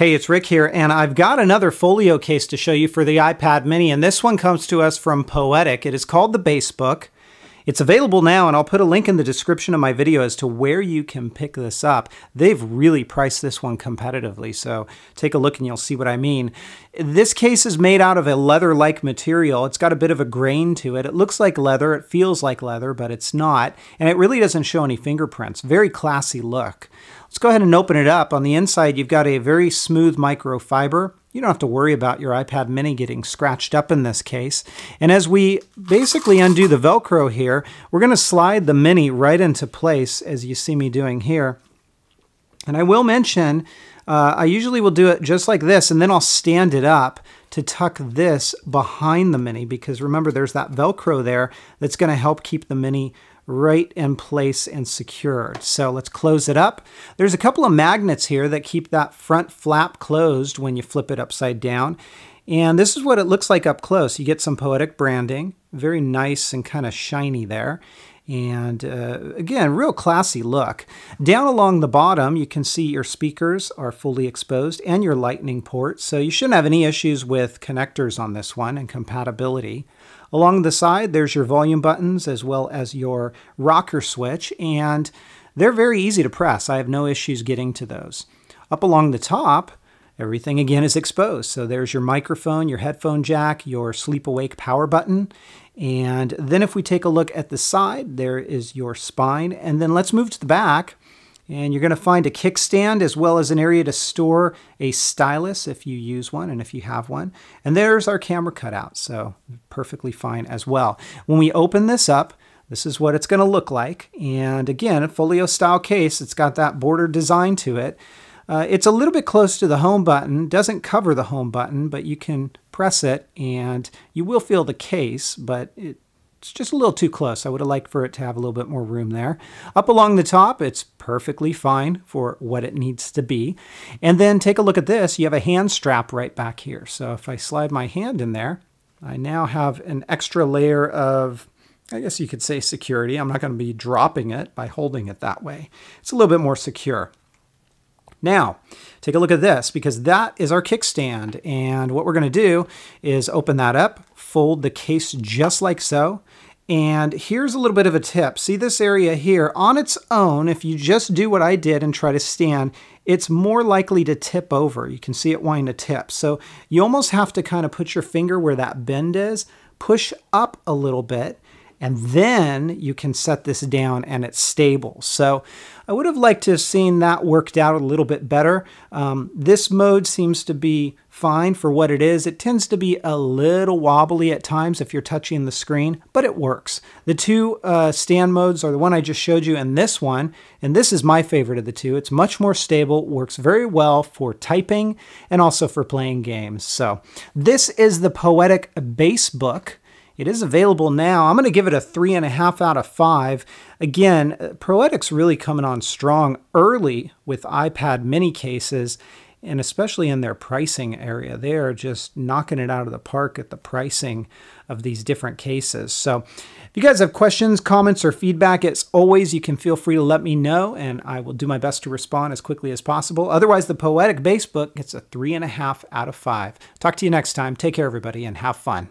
Hey, it's Rick here, and I've got another folio case to show you for the iPad mini, and this one comes to us from Poetic. It is called the Basebook. It's available now, and I'll put a link in the description of my video as to where you can pick this up. They've really priced this one competitively, so take a look and you'll see what I mean. This case is made out of a leather-like material. It's got a bit of a grain to it. It looks like leather, it feels like leather, but it's not, and it really doesn't show any fingerprints. Very classy look. Let's go ahead and open it up. On the inside, you've got a very smooth microfiber. You don't have to worry about your iPad mini getting scratched up in this case. And as we basically undo the Velcro here, we're going to slide the mini right into place, as you see me doing here. And I will mention, I usually will do it just like this, and then I'll stand it up to tuck this behind the mini, because remember, there's that Velcro there that's going to help keep the mini right in place and secured. So let's close it up. There's a couple of magnets here that keep that front flap closed when you flip it upside down. And this is what it looks like up close. You get some Poetic branding, very nice and kind of shiny there. And again, real classy look. Down along the bottom, you can see your speakers are fully exposed and your lightning port. So you shouldn't have any issues with connectors on this one and compatibility. Along the side, there's your volume buttons as well as your rocker switch, and they're very easy to press. I have no issues getting to those. Up along the top, everything again is exposed. So there's your microphone, your headphone jack, your sleep-awake power button. And then if we take a look at the side, there is your spine. And then let's move to the back. And you're going to find a kickstand as well as an area to store a stylus if you use one and if you have one. And there's our camera cutout, so perfectly fine as well. When we open this up, this is what it's going to look like. And again, a folio style case, it's got that border design to it. It's a little bit close to the home button, doesn't cover the home button, but you can press it and you will feel the case, but it's just a little too close. I would have liked for it to have a little bit more room there. Up along the top, it's perfectly fine for what it needs to be. And then take a look at this. You have a hand strap right back here. So if I slide my hand in there, I now have an extra layer of, I guess you could say, security. I'm not going to be dropping it by holding it that way. It's a little bit more secure. Now, take a look at this, because that is our kickstand. And what we're going to do is open that up, fold the case just like so. And here's a little bit of a tip. See this area here? On its own, if you just do what I did and try to stand, it's more likely to tip over. You can see it wanting to tip. So you almost have to kind of put your finger where that bend is, push up a little bit, and then you can set this down and it's stable. So I would have liked to have seen that worked out a little bit better. This mode seems to be fine for what it is. It tends to be a little wobbly at times if you're touching the screen, but it works. The two stand modes are the one I just showed you and this one, and this is my favorite of the two. It's much more stable, works very well for typing and also for playing games. So this is the Poetic Basebook. It is available now. I'm going to give it a 3.5 out of 5. Again, Poetic's really coming on strong early with iPad mini cases, and especially in their pricing area. They are just knocking it out of the park at the pricing of these different cases. So if you guys have questions, comments, or feedback, as always, you can feel free to let me know, and I will do my best to respond as quickly as possible. Otherwise, the Poetic Basebook gets a 3.5 out of 5. Talk to you next time. Take care, everybody, and have fun.